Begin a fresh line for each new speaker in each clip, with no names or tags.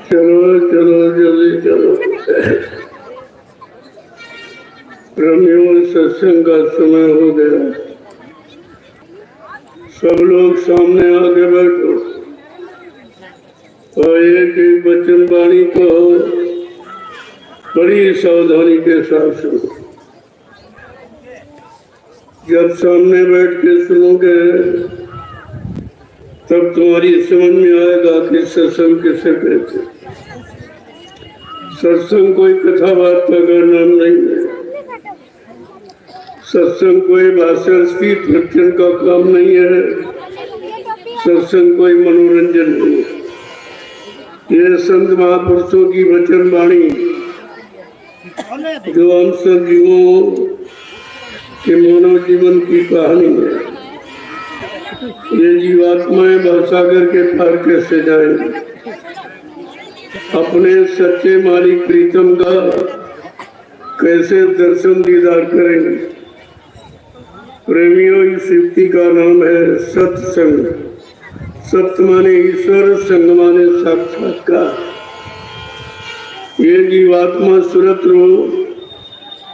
चलो चलो जल्दी चलो। प्रेमियों, सत्संग का समय हो गया। सब लोग सामने आगे बैठो और एक एक वचन वाणी को बड़ी सावधानी के साथ सुनो। जब सामने बैठ के सुनोगे तब तुम्हारी समझ में आएगा कि सत्संग किसे कहते। सत्संग कोई कथा वार्ता का नाम नहीं है। सत्संग कोई भाषण की प्रवचन का काम नहीं है। सत्संग कोई मनोरंजन नहीं है। ये संत महापुरुषों की वचन वाणी जो हम सब जीवों के मानव जीवन की कहानी है। ये जीवात्माएं भवसागर के पार कैसे जाएंगे, अपने सच्चे मालिक प्रीतम का कैसे दर्शन दीदार करेंगे। प्रेमियों, इस युक्ति का नाम है सत्संग। सत्य माने ईश्वर, संग माने साक्षात्कार। ये जीवात्मा सुरत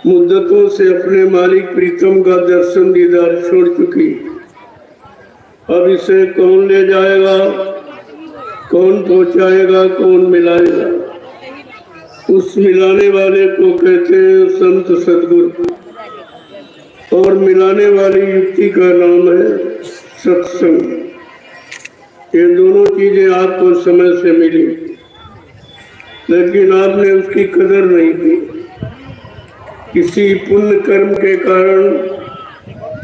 मुद्दतों से अपने मालिक प्रीतम का दर्शन दीदार छोड़ चुकी। अब इसे कौन ले जाएगा, कौन पहुंचाएगा, कौन मिलाएगा? उस मिलाने वाले को कहते हैं संत सद्गुरु, और मिलाने वाली युक्ति का नाम है सत्संग। ये दोनों चीजें आपको समय से मिली, लेकिन आपने उसकी कदर नहीं की। किसी पुण्य कर्म के कारण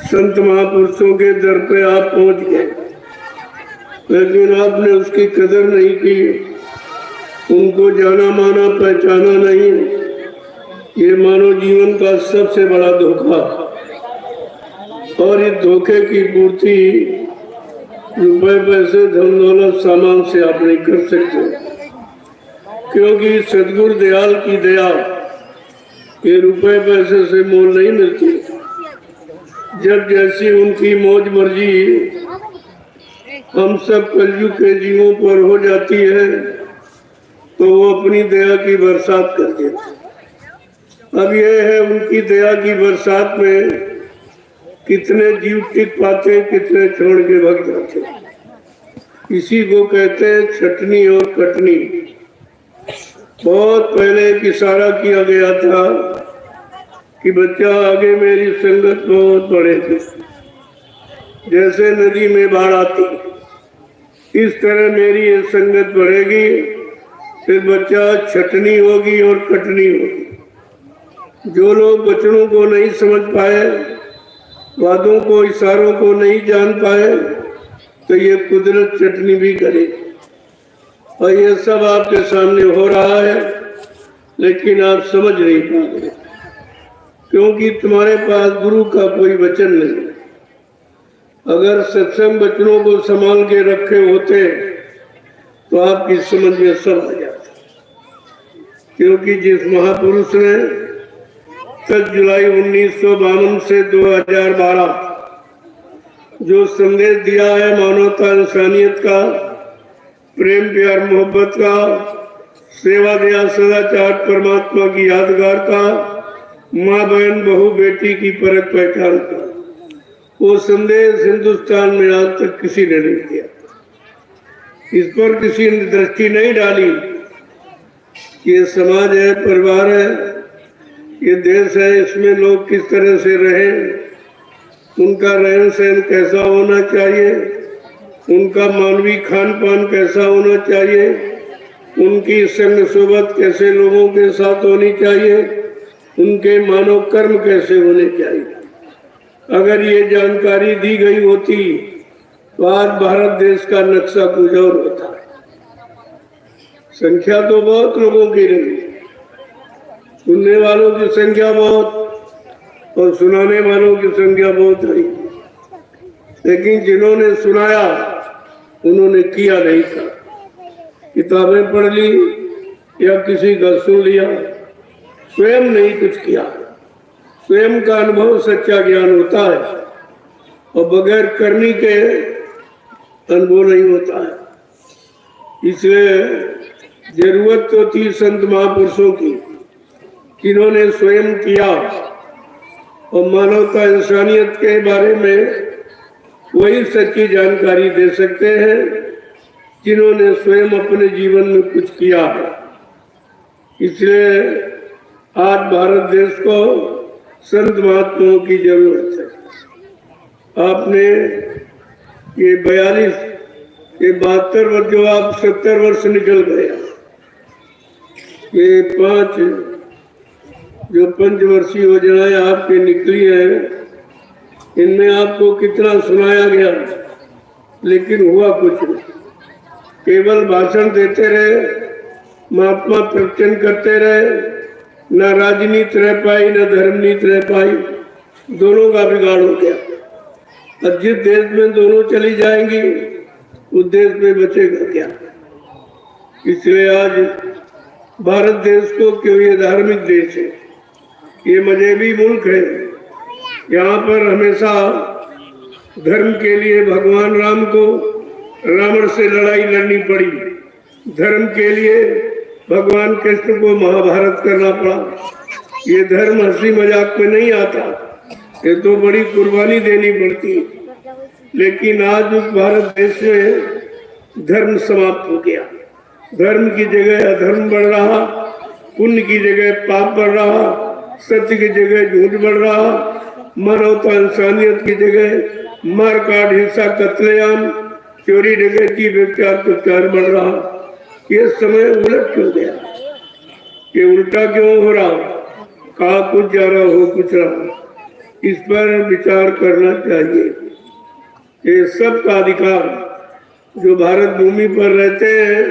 संत महापुरुषों के दर पे आप पहुंच गए, लेकिन आपने उसकी कदर नहीं की, उनको जाना माना पहचाना नहीं। ये मानव जीवन का सबसे बड़ा धोखा, और इस धोखे की पूर्ति रुपए पैसे धन दौलत सामान से आप नहीं कर सकते, क्योंकि सद्गुरु दयाल की दया ये रुपए पैसे से मोल नहीं मिलती। जब जैसी उनकी मौज मर्जी हम सब कलयुग के जीवों पर हो जाती है, तो वो अपनी दया की बरसात कर देते। अब ये है उनकी दया की बरसात में कितने जीव टिक पाते, कितने छोड़ के भग जाते। इसी को कहते हैं छटनी और कटनी। बहुत पहले एक इशारा किया गया था कि बच्चा आगे मेरी संगत बहुत बढ़ेगी, जैसे नदी में बाढ़ आती इस तरह मेरी ये संगत बढ़ेगी, फिर बच्चा छटनी होगी और कटनी होगी। जो लोग वचनों को नहीं समझ पाए, वादों को, इशारों को नहीं जान पाए, तो ये कुदरत चटनी भी करेगी। और ये सब आपके सामने हो रहा है, लेकिन आप समझ नहीं पा रहे, क्योंकि तुम्हारे पास गुरु का कोई वचन नहीं। अगर सत्संग वचनों को संभाल के रखे होते तो आपकी समझ में सब आ जाता। क्योंकि जिस महापुरुष ने 10 जुलाई 1952 से 2012 जो संदेश दिया है मानवता, इंसानियत का, प्रेम प्यार मोहब्बत का, सेवा दया सदाचार, परमात्मा की यादगार का, माँ बहन बहू बेटी की परख पहचान का, वो संदेश हिंदुस्तान में आज तक किसी ने नहीं दिया। इस पर किसी ने दृष्टि नहीं डाली कि ये समाज है, परिवार है, ये देश है, इसमें लोग किस तरह से रहें, उनका रहन सहन कैसा होना चाहिए, उनका मानवीय खान पान कैसा होना चाहिए, उनकी संग सोबत कैसे लोगों के साथ होनी चाहिए, उनके मानव कर्म कैसे होने चाहिए। अगर ये जानकारी दी गई होती तो आज भारत देश का नक्शा कुछ और होता है। संख्या तो बहुत लोगों की रही, सुनने वालों की संख्या बहुत और सुनाने वालों की संख्या बहुत रही, लेकिन जिन्होंने सुनाया उन्होंने किया नहीं था। किताबें पढ़ ली या किसी का सुन लिया, स्वयं नहीं कुछ किया। स्वयं का अनुभव सच्चा ज्ञान होता है और बगैर करनी के अनुभव नहीं होता है। इसलिए जरूरत तो थी संत महापुरुषों की, जिन्होंने स्वयं किया और मानवता इंसानियत के बारे में वही सच्ची जानकारी दे सकते हैं जिन्होंने स्वयं अपने जीवन में कुछ किया है। इसलिए आज भारत देश को संत महात्माओं की जरूरत है। आपने ये 42 ये 72 वर्ष, जो आप 70 वर्ष निकल गए, ये 5 जो पंचवर्षीय योजनाएं आपकी निकली है, इनमें आपको कितना सुनाया गया, लेकिन हुआ कुछ नहीं। केवल भाषण देते रहे, महात्मा प्रवचन करते रहे, न राजनीति रह पाई न धर्मनीति रह पाई, दोनों का बिगाड़ हो गया। अब जिस देश में दोनों चली जाएंगी उस देश में बचेगा क्या। इसलिए आज भारत देश को, क्यों ये धार्मिक देश है, ये मजहबी मुल्क है, यहाँ पर हमेशा धर्म के लिए भगवान राम को रावण से लड़ाई लड़नी पड़ी, धर्म के लिए भगवान कृष्ण को महाभारत करना पड़ा। ये धर्म हंसी मजाक में नहीं आता, ये तो बड़ी कुर्बानी देनी पड़ती। लेकिन आज उस भारत देश में धर्म समाप्त हो गया। धर्म की जगह अधर्म बढ़ रहा, पुण्य की जगह पाप बढ़ रहा, सत्य की जगह झूठ बढ़ रहा, मानवता इंसानियत की जगह मारकाट, हिंसा, कत्लेआम, चोरी डकैती, व्यभिचार, दुष्चार बढ़ रहा। ये समय उलट क्यों गया, ये उल्टा क्यों हो रहा, कहा कुछ जा रहा हो कुछ रहा, इस पर विचार करना चाहिए। ये सबका अधिकार जो भारत भूमि पर रहते हैं,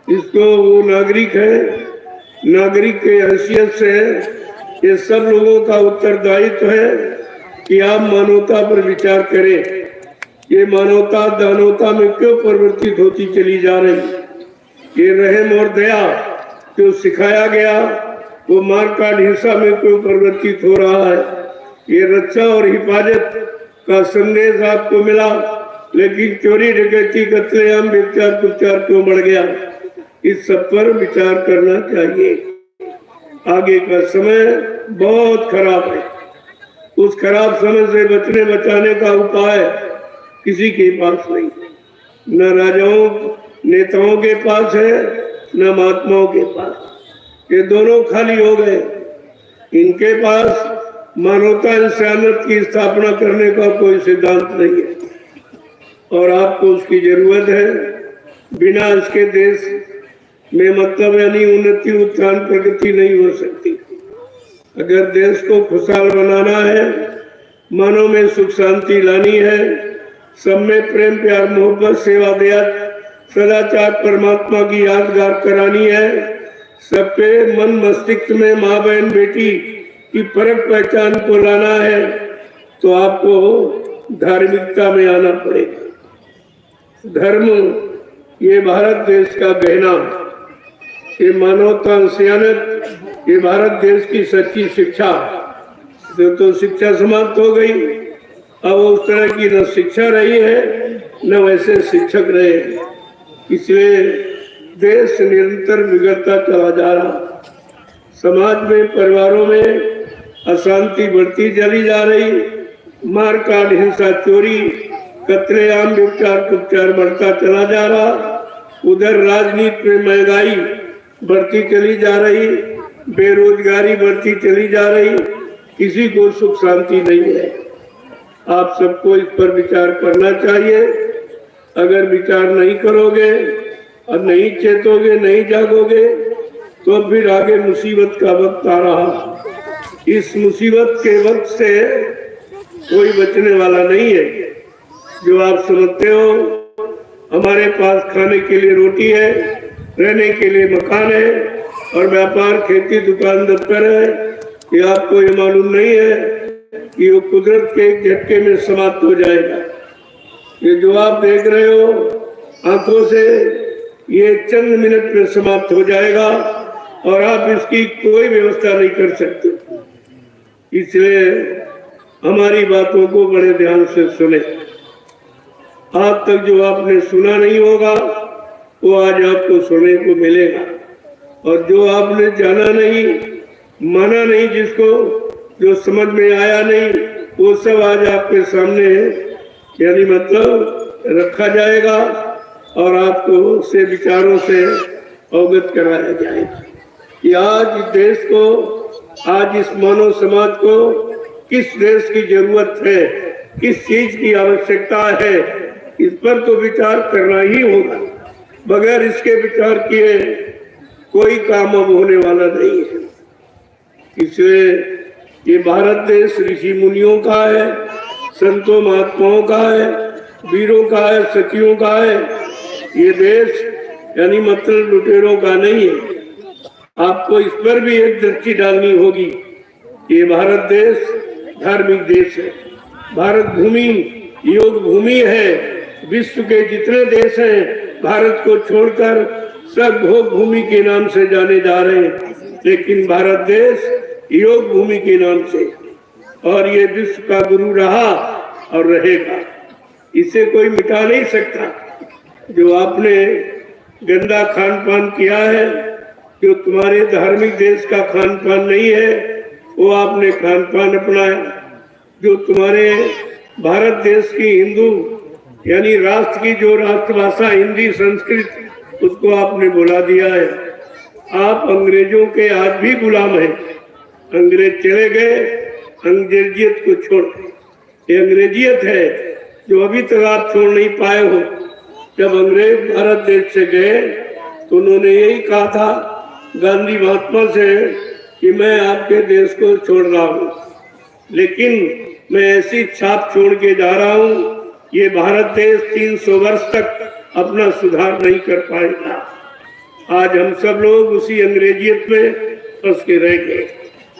इसको वो नागरिक है, नागरिक के हैसियत से ये सब लोगों का उत्तरदायित्व है कि आप मानवता पर विचार करें। ये मानवता दानवता में क्यों परिवर्तित होती चली जा रही, ये रहम और दया जो सिखाया गया वो मारकाट हिंसा में क्यों परिवर्तित हो रहा है। ये रक्षा और हिफाजत का संदेश आपको मिला, लेकिन चोरी डकैती, कत्लेआम, व्यभिचार, कुचार क्यों बढ़ गया। इस सब पर विचार करना चाहिए। आगे का समय बहुत खराब है, उस खराब समय से बचने बचाने का उपाय किसी के पास नहीं, न राजाओं नेताओं के पास है न महात्माओं के पास। ये दोनों खाली हो गए। इनके पास मानवता इंसानियत की स्थापना करने का कोई सिद्धांत नहीं है और आपको उसकी जरूरत है। बिना इसके देश में मतलब यानी उन्नति, उत्थान, प्रगति नहीं हो सकती। अगर देश को खुशहाल बनाना है, मानव में सुख शांति लानी है, सब में प्रेम प्यार मोहब्बत सेवा दया सदाचार परमात्मा की यादगार करानी है, सबके मन मस्तिष्क में माँ बहन बेटी की फर्क पहचान को लाना है, तो आपको धार्मिकता में आना पड़ेगा। धर्म ये भारत देश का गहना, ये मानवता इंसानियत, ये भारत देश की सच्ची शिक्षा। तो शिक्षा समाप्त हो गई, अब उस तरह की न शिक्षा रही है न वैसे शिक्षक रहे, इसलिए देश निरंतर बिगड़ता चला जा रहा। समाज में, परिवारों में अशांति बढ़ती चली जा रही, मारकाट, हिंसा, चोरी, कत्लेआम, व्यभिचार, कुचार बढ़ता चला जा रहा। उधर राजनीति में महंगाई बढ़ती चली जा रही, बेरोजगारी बढ़ती चली जा रही, किसी को सुख शांति नहीं है। आप सबको इस पर विचार करना चाहिए। अगर विचार नहीं करोगे और नहीं चेतोगे, नहीं जागोगे, तो फिर आगे मुसीबत का वक्त आ रहा। इस मुसीबत के वक्त से कोई बचने वाला नहीं है। जो आप समझते हो हमारे पास खाने के लिए रोटी है, रहने के लिए मकान है और व्यापार, खेती, दुकान, दफ्तर है, ये आपको ये मालूम नहीं है कि वो कुदरत के एक झटके में समाप्त हो जाएगा। ये जो आप देख रहे हो आंखों से, ये चंद मिनट में समाप्त हो जाएगा और आप इसकी कोई व्यवस्था नहीं कर सकते। इसलिए हमारी बातों को बड़े ध्यान से सुने। आज तक जो आपने सुना नहीं होगा वो आज आपको सुनने को मिलेगा, और जो आपने जाना नहीं, माना नहीं, जिसको जो समझ में आया नहीं, वो सब आज आपके सामने यानी मतलब रखा जाएगा और आपको से विचारों से अवगत कराया जाएगा कि आज इस देश को, आज इस मानव समाज को किस देश की जरूरत है, किस चीज की आवश्यकता है, इस पर तो विचार करना ही होगा। बगैर इसके विचार किए कोई काम अब होने वाला नहीं है। इसलिए ये भारत देश ऋषि मुनियों का है, संतों महात्माओं का है, वीरों का है, सखियों का है। ये देश यानी मतलब लुटेरों का नहीं है। आपको इस पर भी एक दृष्टि डालनी होगी। ये भारत देश धार्मिक देश है, भारत भूमि योग भूमि है। विश्व के जितने देश हैं भारत को छोड़कर सब भोग भूमि के नाम से जाने जा रहे हैं, लेकिन भारत देश योग भूमि के नाम से, और ये विश्व का गुरु रहा और रहेगा। इसे कोई मिटा नहीं सकता। जो आपने गंदा खान पान किया है, जो तुम्हारे धार्मिक देश का खान पान नहीं है, वो आपने खान पान अपनाया। जो तुम्हारे भारत देश की हिंदू यानी राष्ट्र की जो राष्ट्रभाषा हिंदी संस्कृत, उसको आपने बुला दिया है। आप अंग्रेजों के आज भी गुलाम हैं। अंग्रेज चले गए, अंग्रेजियत को छोड़, ये अंग्रेजियत है जो अभी तक आप छोड़ नहीं पाए हो। जब अंग्रेज भारत देश से गए तो उन्होंने यही कहा था गांधी महात्मा से कि मैं आपके देश को छोड़ रहा हूँ, लेकिन मैं ऐसी छाप छोड़ के जा रहा हूँ, ये भारत देश 300 वर्ष तक अपना सुधार नहीं कर पाएगा। आज हम सब लोग उसी अंग्रेजियत में फंस के रह गए।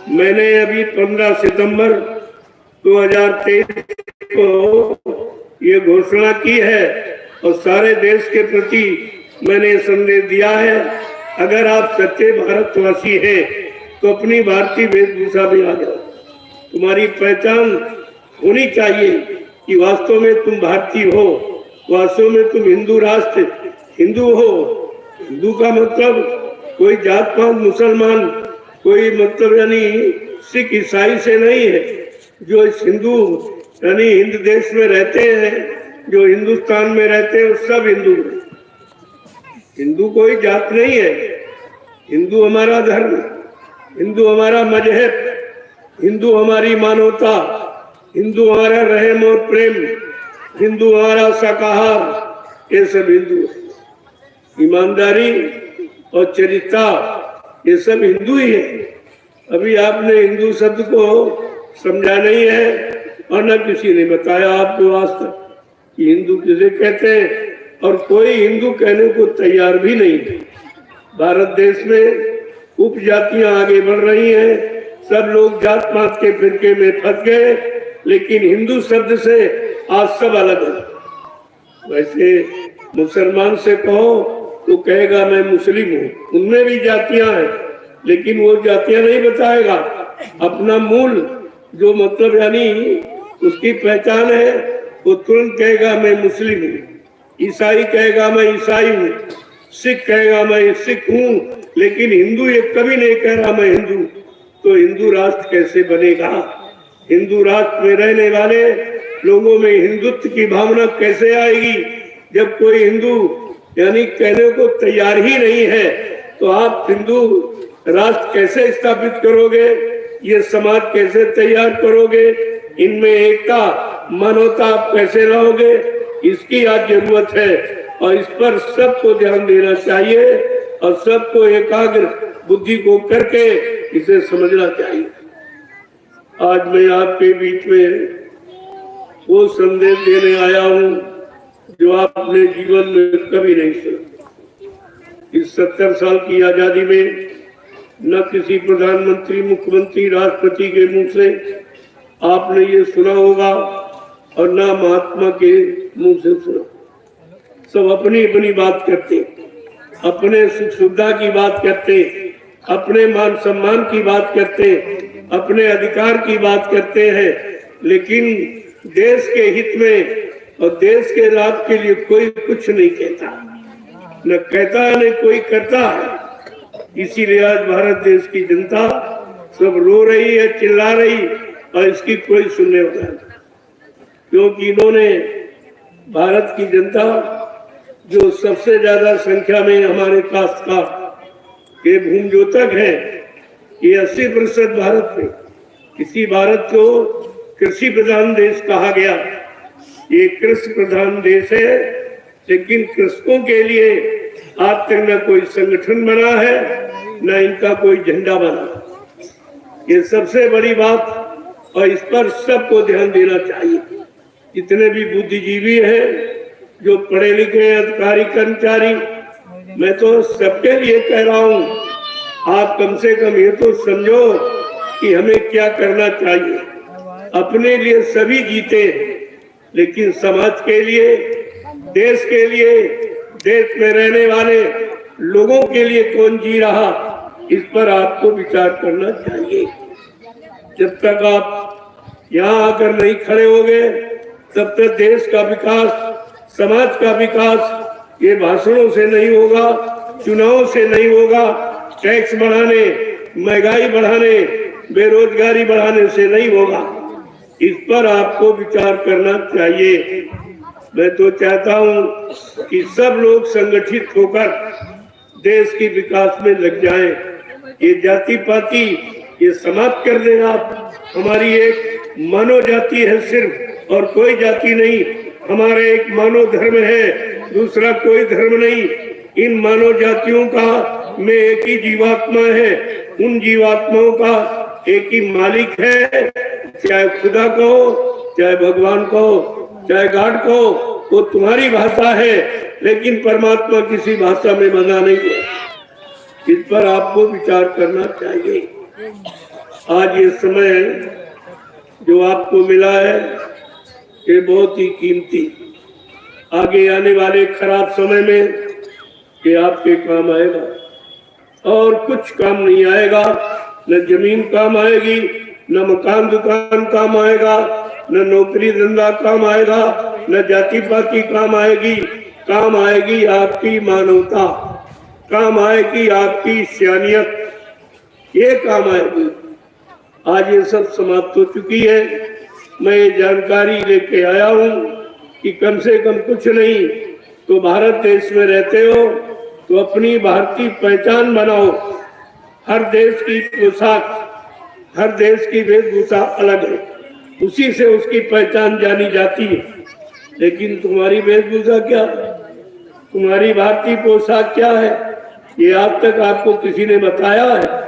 मैंने अभी 15 सितंबर 2023 को ये घोषणा की है और सारे देश के प्रति मैंने संदेश दिया है, अगर आप सच्चे भारतवासी हैं तो अपनी भारतीय वेशभूषा में आ जाओ। तुम्हारी पहचान होनी चाहिए कि वास्तव में तुम भारतीय हो, वास्तव में तुम हिंदू राष्ट्र हिंदू हो। हिंदू का मतलब कोई जात पात मुसलमान, कोई मतलब यानी सिख ईसाई से नहीं है। जो इस हिंदू यानी हिंद देश में रहते हैं, जो हिंदुस्तान में रहते हैं, सब हिंदू हैं। हिंदू कोई जात नहीं है। हिंदू हमारा धर्म, हिंदू हमारा मजहब, हिंदू हमारी मानवता, हिंदू हमारा रहम और प्रेम, हिंदू हमारा शाकाहार, ये सब हिंदू है। ईमानदारी और चरित्रता, ये सब हिंदू ही है। अभी आपने हिंदू शब्द को समझा नहीं है और न किसी ने बताया आपको आज तक कि हिंदू किसे कहते हैं, और कोई हिंदू कहने को तैयार भी नहीं है। भारत देश में उपजातियां आगे बढ़ रही हैं, सब लोग जात पात के फिरके में फंस गए, लेकिन हिंदू शब्द से आज सब अलग है। वैसे मुसलमान से कहो तो कहेगा मैं मुस्लिम हूँ, उनमें भी जातियां हैं, लेकिन वो जातियां नहीं बताएगा। अपना मूल जो मतलब यानी उसकी पहचान है, वो तुरंत कहेगा मैं मुस्लिम हूँ। ईसाई कहेगा मैं ईसाई हूँ, सिख कहेगा मैं सिख हूँ, लेकिन हिंदू ये कभी नहीं कह रहा मैं हिंदू। तो हिंदू राष्ट्र कैसे बनेगा? हिंदू राष्ट्र में रहने वाले लोगों में हिंदुत्व की भावना कैसे आएगी जब कोई हिंदू यानी कहने को तैयार ही नहीं है? तो आप हिंदू राष्ट्र कैसे स्थापित करोगे? ये समाज कैसे तैयार करोगे? इनमें एकता मानवता आप कैसे लाओगे? इसकी आज जरूरत है और इस पर सबको ध्यान देना चाहिए और सबको एकाग्र बुद्धि को करके इसे समझना चाहिए। आज मैं आपके बीच में वो संदेश देने आया हूँ जो आपने जीवन में कभी नहीं सुना। इस 70 साल की आजादी में न किसी प्रधानमंत्री, मुख्यमंत्री, राष्ट्रपति के मुंह से आपने ये सुना होगा और न महात्मा के मुंह से सुना। सब अपनी अपनी बात करते, अपने सुख सुविधा की बात करते, अपने मान सम्मान की बात करते, अपने अधिकार की बात करते हैं, लेकिन देश के हित में और देश के लाभ के लिए कोई कुछ नहीं कहता, न कहता है न कोई करता है। इसीलिए आज भारत देश की जनता सब रो रही है, चिल्ला रही, और इसकी कोई सुनने वाला नहीं, क्योंकि इन्होंने भारत की जनता जो सबसे ज्यादा संख्या में हमारे काश्तकार के भूमि है, ये 80% भारत में, इसी भारत को कृषि प्रधान देश कहा गया। ये कृषि प्रधान देश है, लेकिन कृषकों के लिए आज तक न कोई संगठन बना है, न इनका कोई झंडा बना। ये सबसे बड़ी बात, और इस पर सबको ध्यान देना चाहिए। जितने भी बुद्धिजीवी हैं, जो पढ़े लिखे अधिकारी कर्मचारी, मैं तो सबके लिए कह रहा हूँ, आप कम से कम ये तो समझो कि हमें क्या करना चाहिए। अपने लिए सभी जीते, लेकिन समाज के लिए, देश के लिए, देश में रहने वाले लोगों के लिए कौन जी रहा, इस पर आपको विचार करना चाहिए। जब तक आप यहाँ आकर नहीं खड़े होंगे, तब तक देश का विकास, समाज का विकास ये भाषणों से नहीं होगा, चुनाव से नहीं होगा, टैक्स बढ़ाने, महंगाई बढ़ाने, बेरोजगारी बढ़ाने से नहीं होगा। इस पर आपको विचार करना चाहिए। मैं तो चाहता हूं कि सब लोग संगठित होकर देश के विकास में लग जाएं। ये जाति पाति ये समाप्त कर दें आप। हमारी एक मानव जाति है सिर्फ, और कोई जाति नहीं। हमारा एक मानव धर्म है, दूसरा कोई धर्म नहीं। इन मानव जातियों का में एक ही जीवात्मा है, उन जीवात्माओं का एक ही मालिक है, चाहे खुदा कहो, चाहे भगवान कहो, चाहे गॉड कहो, वो तुम्हारी भाषा है, लेकिन परमात्मा किसी भाषा में बंधा नहीं है। इस पर आपको विचार करना चाहिए। आज ये समय जो आपको मिला है ये बहुत ही कीमती, आगे आने वाले खराब समय में ये आपके काम आएगा और कुछ काम नहीं आएगा। न जमीन काम आएगी, न मकान दुकान काम आएगा, न नौकरी धंधा काम आएगा, न जाति पाति काम आएगी। काम आएगी आपकी मानवता, काम आएगी आपकी सियानियत, ये काम आएगी। आज ये सब समाप्त हो चुकी है। मैं ये जानकारी लेके आया हूँ कि कम से कम कुछ नहीं तो भारत देश में रहते हो तो अपनी भारतीय पहचान बनाओ। हर देश की पोशाक हर देश की वेशभूषा अलग है, उसी से उसकी पहचान जानी जाती है। लेकिन तुम्हारी वेशभूषा क्या है, तुम्हारी भारतीय पोशाक क्या है, ये आज तक आपको किसी ने बताया है?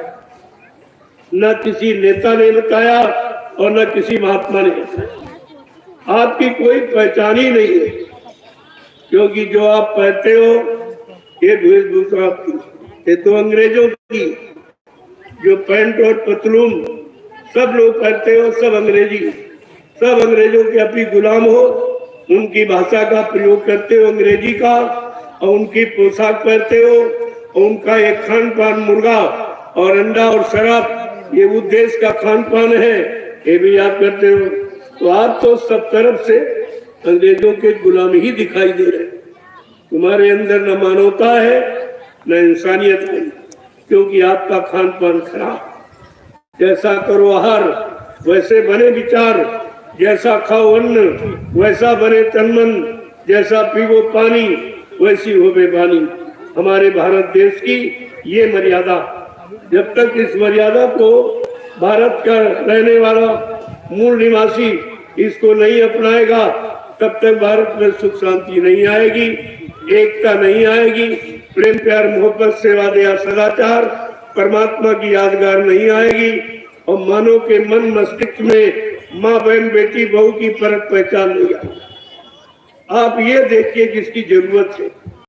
न किसी नेता ने बताया और न किसी महात्मा ने बताया। आपकी कोई पहचान ही नहीं है, क्योंकि जो आप पहनते हो ये वेशभूषा आपकी, ये तो अंग्रेजों की। जो पैंट और पतलून सब लोग पहनते हो, सब अंग्रेजी, सब अंग्रेजों के अपनी गुलाम हो, उनकी भाषा का प्रयोग करते हो अंग्रेजी का, और उनकी पोशाक पहनते हो, और उनका एक खान पान मुर्गा और अंडा और शराब, ये उस देश का खान पान है, ये भी आप करते हो। तो आप तो सब तरफ से अंग्रेजों के गुलाम ही दिखाई दे रहे। तुम्हारे अंदर न मानवता है न इंसानियत है, क्योंकि आपका खान पान खराब। जैसा करो आहार वैसे बने विचार, जैसा खाओ अन्न वैसा बने तन मन, जैसा पीवो पानी वैसी हो बेबानी। हमारे भारत देश की ये मर्यादा, जब तक इस मर्यादा को भारत का रहने वाला मूल निवासी इसको नहीं अपनाएगा, तब तक भारत में सुख शांति नहीं आएगी, एकता नहीं आएगी, प्रेम प्यार मोहब्बत सेवा दया सदाचार परमात्मा की यादगार नहीं आएगी, और मानव के मन मस्तिष्क में माँ बहन बेटी बहू की फर्क पहचान नहीं आएगी। आप ये देखिए किसकी जरूरत है,